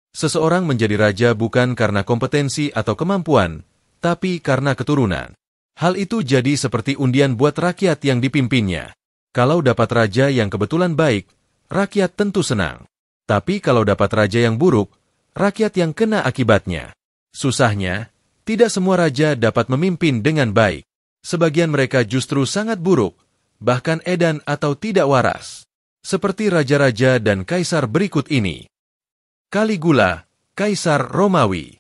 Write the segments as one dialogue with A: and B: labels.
A: Seseorang menjadi raja bukan karena kompetensi atau kemampuan, tapi karena keturunan. Hal itu jadi seperti undian buat rakyat yang dipimpinnya. Kalau dapat raja yang kebetulan baik, rakyat tentu senang. Tapi kalau dapat raja yang buruk, rakyat yang kena akibatnya. Susahnya, tidak semua raja dapat memimpin dengan baik. Sebagian mereka justru sangat buruk, bahkan edan atau tidak waras. Seperti raja-raja dan kaisar berikut ini. Caligula, Kaisar Romawi.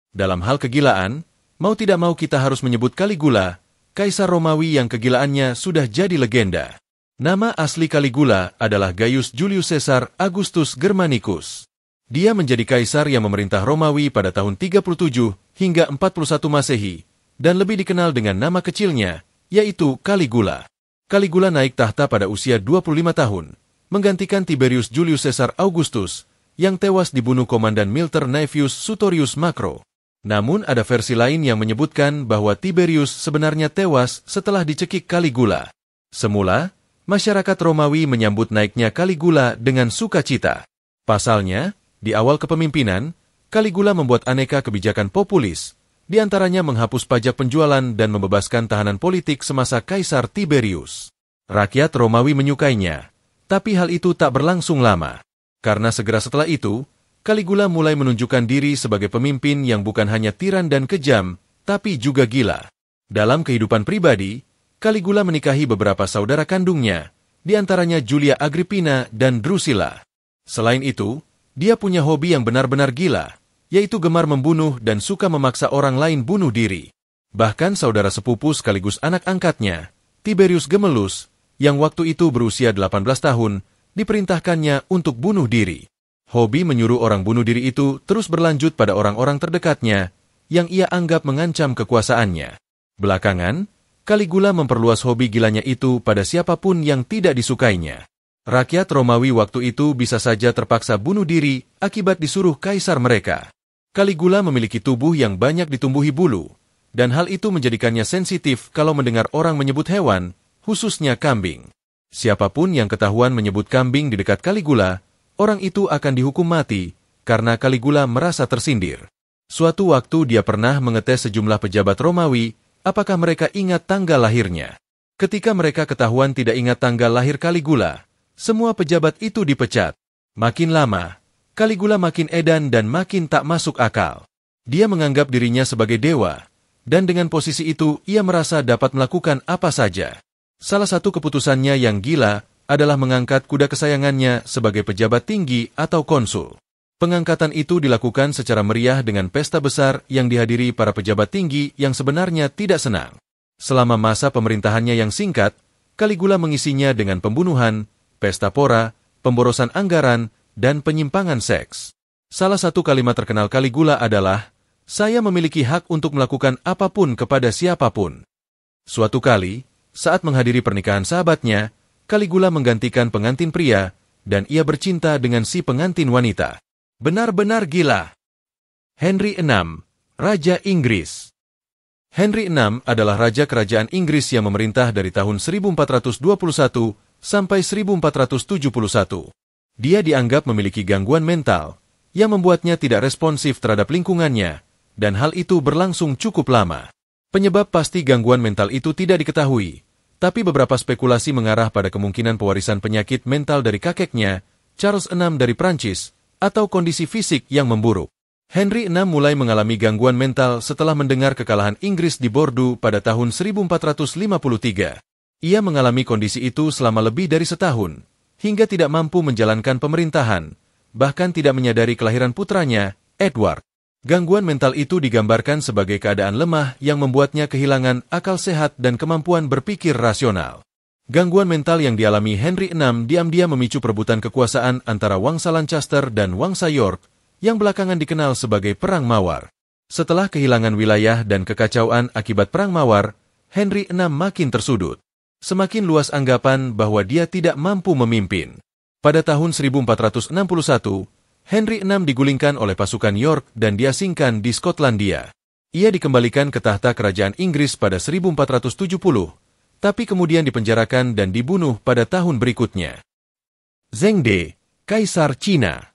A: Dalam hal kegilaan, mau tidak mau kita harus menyebut Caligula, Kaisar Romawi yang kegilaannya sudah jadi legenda. Nama asli Caligula adalah Gaius Julius Caesar Augustus Germanicus. Dia menjadi kaisar yang memerintah Romawi pada tahun 37 hingga 41 Masehi, dan lebih dikenal dengan nama kecilnya, yaitu Caligula. Caligula naik tahta pada usia 25 tahun, menggantikan Tiberius Julius Caesar Augustus, yang tewas dibunuh Komandan Militer Naevius Sutorius Macro. Namun ada versi lain yang menyebutkan bahwa Tiberius sebenarnya tewas setelah dicekik Caligula. Semula, masyarakat Romawi menyambut naiknya Caligula dengan sukacita. Pasalnya, di awal kepemimpinan, Caligula membuat aneka kebijakan populis, di antaranya menghapus pajak penjualan dan membebaskan tahanan politik semasa Kaisar Tiberius. Rakyat Romawi menyukainya, tapi hal itu tak berlangsung lama. Karena segera setelah itu, Caligula mulai menunjukkan diri sebagai pemimpin yang bukan hanya tiran dan kejam, tapi juga gila. Dalam kehidupan pribadi, Caligula menikahi beberapa saudara kandungnya, di antaranya Julia Agrippina dan Drusilla. Selain itu, dia punya hobi yang benar-benar gila, yaitu gemar membunuh dan suka memaksa orang lain bunuh diri. Bahkan saudara sepupu sekaligus anak angkatnya, Tiberius Gemellus, yang waktu itu berusia 18 tahun, diperintahkannya untuk bunuh diri. Hobi menyuruh orang bunuh diri itu terus berlanjut pada orang-orang terdekatnya, yang ia anggap mengancam kekuasaannya. Belakangan, Caligula memperluas hobi gilanya itu pada siapapun yang tidak disukainya. Rakyat Romawi waktu itu bisa saja terpaksa bunuh diri akibat disuruh kaisar mereka. Caligula memiliki tubuh yang banyak ditumbuhi bulu, dan hal itu menjadikannya sensitif kalau mendengar orang menyebut hewan, khususnya kambing. Siapapun yang ketahuan menyebut kambing di dekat Caligula, orang itu akan dihukum mati karena Caligula merasa tersindir. Suatu waktu dia pernah mengetes sejumlah pejabat Romawi, apakah mereka ingat tanggal lahirnya. Ketika mereka ketahuan tidak ingat tanggal lahir Caligula, semua pejabat itu dipecat. Makin lama, Caligula makin edan dan makin tak masuk akal. Dia menganggap dirinya sebagai dewa, dan dengan posisi itu ia merasa dapat melakukan apa saja. Salah satu keputusannya yang gila adalah mengangkat kuda kesayangannya sebagai pejabat tinggi atau konsul. Pengangkatan itu dilakukan secara meriah dengan pesta besar yang dihadiri para pejabat tinggi yang sebenarnya tidak senang. Selama masa pemerintahannya yang singkat, Caligula mengisinya dengan pembunuhan, pesta pora, pemborosan anggaran, dan penyimpangan seks. Salah satu kalimat terkenal Caligula adalah, "Saya memiliki hak untuk melakukan apapun kepada siapapun." Suatu kali, saat menghadiri pernikahan sahabatnya, Caligula menggantikan pengantin pria, dan ia bercinta dengan si pengantin wanita. Benar-benar gila. Henry VI, Raja Inggris. Henry VI adalah raja kerajaan Inggris yang memerintah dari tahun 1421 sampai 1471. Dia dianggap memiliki gangguan mental, yang membuatnya tidak responsif terhadap lingkungannya, dan hal itu berlangsung cukup lama. Penyebab pasti gangguan mental itu tidak diketahui, tapi beberapa spekulasi mengarah pada kemungkinan pewarisan penyakit mental dari kakeknya, Charles VI dari Prancis, atau kondisi fisik yang memburuk. Henry VI mulai mengalami gangguan mental setelah mendengar kekalahan Inggris di Bordeaux pada tahun 1453. Ia mengalami kondisi itu selama lebih dari setahun, hingga tidak mampu menjalankan pemerintahan, bahkan tidak menyadari kelahiran putranya, Edward. Gangguan mental itu digambarkan sebagai keadaan lemah yang membuatnya kehilangan akal sehat dan kemampuan berpikir rasional. Gangguan mental yang dialami Henry VI diam-diam memicu perebutan kekuasaan antara Wangsa Lancaster dan Wangsa York, yang belakangan dikenal sebagai Perang Mawar. Setelah kehilangan wilayah dan kekacauan akibat Perang Mawar, Henry VI makin tersudut. Semakin luas anggapan bahwa dia tidak mampu memimpin. Pada tahun 1461, Henry VI digulingkan oleh pasukan York dan diasingkan di Skotlandia. Ia dikembalikan ke tahta kerajaan Inggris pada 1470, tapi kemudian dipenjarakan dan dibunuh pada tahun berikutnya. Zheng De, Kaisar Cina.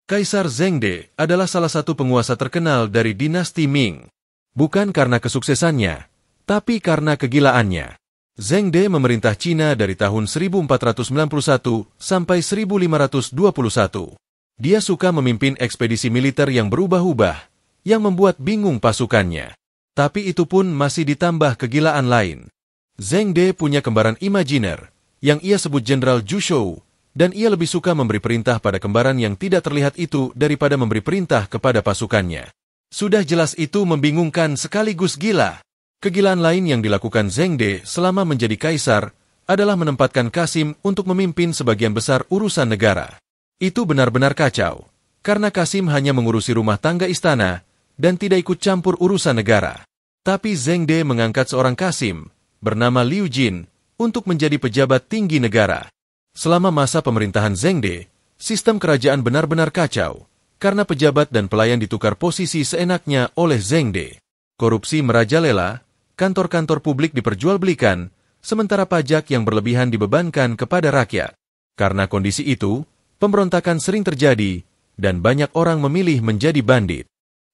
A: Kaisar Zhengde adalah salah satu penguasa terkenal dari dinasti Ming. Bukan karena kesuksesannya, tapi karena kegilaannya. Zhengde memerintah Cina dari tahun 1491 sampai 1521. Dia suka memimpin ekspedisi militer yang berubah-ubah, yang membuat bingung pasukannya. Tapi itu pun masih ditambah kegilaan lain. Zhengde punya kembaran imajiner, yang ia sebut Jenderal Zhu Shou, dan ia lebih suka memberi perintah pada kembaran yang tidak terlihat itu daripada memberi perintah kepada pasukannya. Sudah jelas itu membingungkan sekaligus gila. Kegilaan lain yang dilakukan Zhengde selama menjadi kaisar adalah menempatkan Qasim untuk memimpin sebagian besar urusan negara. Itu benar-benar kacau, karena Qasim hanya mengurusi rumah tangga istana dan tidak ikut campur urusan negara. Tapi Zhengde mengangkat seorang Qasim, bernama Liu Jin, untuk menjadi pejabat tinggi negara. Selama masa pemerintahan Zhengde, sistem kerajaan benar-benar kacau, karena pejabat dan pelayan ditukar posisi seenaknya oleh Zhengde. Korupsi merajalela, kantor-kantor publik diperjualbelikan, sementara pajak yang berlebihan dibebankan kepada rakyat. Karena kondisi itu, pemberontakan sering terjadi, dan banyak orang memilih menjadi bandit.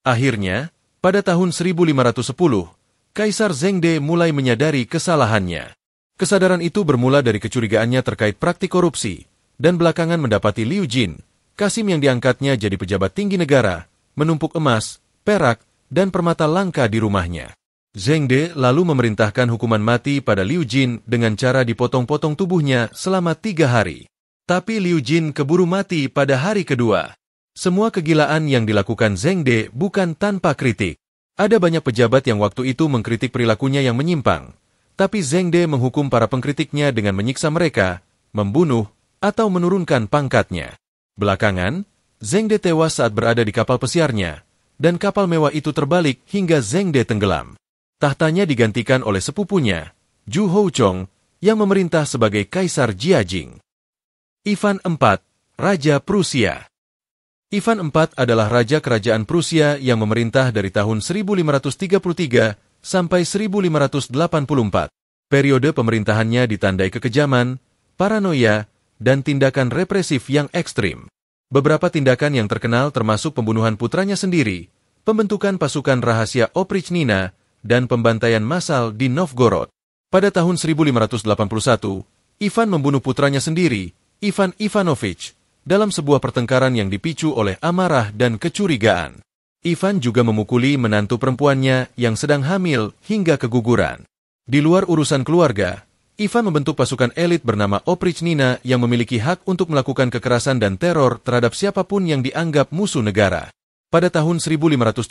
A: Akhirnya, pada tahun 1510, Kaisar Zhengde mulai menyadari kesalahannya. Kesadaran itu bermula dari kecurigaannya terkait praktik korupsi, dan belakangan mendapati Liu Jin, Qasim yang diangkatnya jadi pejabat tinggi negara, menumpuk emas, perak, dan permata langka di rumahnya. Zhengde lalu memerintahkan hukuman mati pada Liu Jin dengan cara dipotong-potong tubuhnya selama 3 hari. Tapi Liu Jin keburu mati pada hari kedua. Semua kegilaan yang dilakukan Zhengde bukan tanpa kritik. Ada banyak pejabat yang waktu itu mengkritik perilakunya yang menyimpang. Tapi Zhengde menghukum para pengkritiknya dengan menyiksa mereka, membunuh, atau menurunkan pangkatnya. Belakangan, Zhengde tewas saat berada di kapal pesiarnya, dan kapal mewah itu terbalik hingga Zhengde tenggelam. Tahtanya digantikan oleh sepupunya, Zhu Houchong, yang memerintah sebagai Kaisar Jiajing. Ivan IV, Raja Prusia. Ivan IV adalah raja kerajaan Prusia yang memerintah dari tahun 1533 sampai 1584. Periode pemerintahannya ditandai kekejaman, paranoia, dan tindakan represif yang ekstrim. Beberapa tindakan yang terkenal termasuk pembunuhan putranya sendiri, pembentukan pasukan rahasia Oprichnina, dan pembantaian massal di Novgorod. Pada tahun 1581, Ivan membunuh putranya sendiri, Ivan Ivanovich, dalam sebuah pertengkaran yang dipicu oleh amarah dan kecurigaan. Ivan juga memukuli menantu perempuannya yang sedang hamil hingga keguguran. Di luar urusan keluarga, Ivan membentuk pasukan elit bernama Oprichnina yang memiliki hak untuk melakukan kekerasan dan teror terhadap siapapun yang dianggap musuh negara. Pada tahun 1570,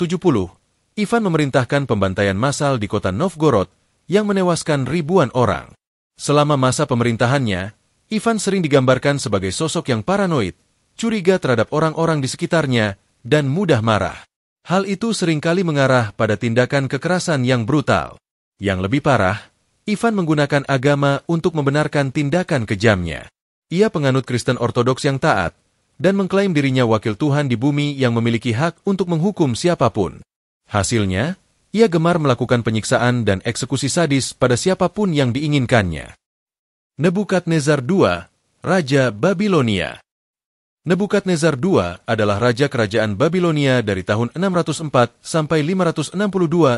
A: Ivan memerintahkan pembantaian massal di kota Novgorod yang menewaskan ribuan orang. Selama masa pemerintahannya, Ivan sering digambarkan sebagai sosok yang paranoid, curiga terhadap orang-orang di sekitarnya, dan mudah marah. Hal itu seringkali mengarah pada tindakan kekerasan yang brutal. Yang lebih parah, Ivan menggunakan agama untuk membenarkan tindakan kejamnya. Ia penganut Kristen Ortodoks yang taat, dan mengklaim dirinya wakil Tuhan di bumi yang memiliki hak untuk menghukum siapapun. Hasilnya, ia gemar melakukan penyiksaan dan eksekusi sadis pada siapapun yang diinginkannya. Nebukadnezar II, Raja Babilonia. Nebukadnezar II adalah raja kerajaan Babilonia dari tahun 604 sampai 562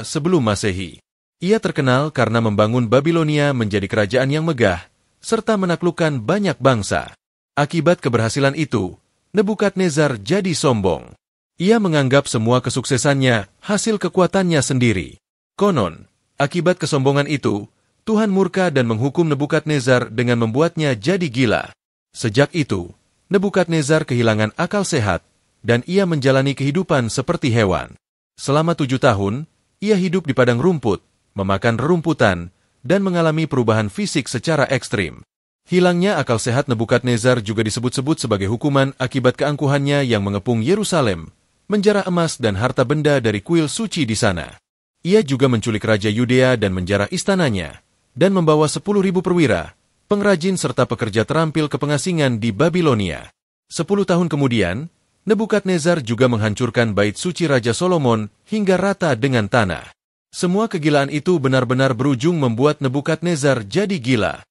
A: sebelum Masehi. Ia terkenal karena membangun Babilonia menjadi kerajaan yang megah, serta menaklukkan banyak bangsa. Akibat keberhasilan itu, Nebukadnezar jadi sombong. Ia menganggap semua kesuksesannya hasil kekuatannya sendiri. Konon, akibat kesombongan itu, Tuhan murka dan menghukum Nebukadnezar dengan membuatnya jadi gila. Sejak itu, Nebukadnezar kehilangan akal sehat, dan ia menjalani kehidupan seperti hewan. Selama 7 tahun, ia hidup di padang rumput, memakan rerumputan, dan mengalami perubahan fisik secara ekstrim. Hilangnya akal sehat Nebukadnezar juga disebut-sebut sebagai hukuman akibat keangkuhannya yang mengepung Yerusalem, menjarah emas dan harta benda dari kuil suci di sana. Ia juga menculik Raja Yudea dan menjarah istananya, dan membawa 10.000 perwira, pengrajin serta pekerja terampil ke pengasingan di Babilonia. 10 tahun kemudian, Nebukadnezar juga menghancurkan bait suci Raja Solomon hingga rata dengan tanah. Semua kegilaan itu benar-benar berujung membuat Nebukadnezar jadi gila.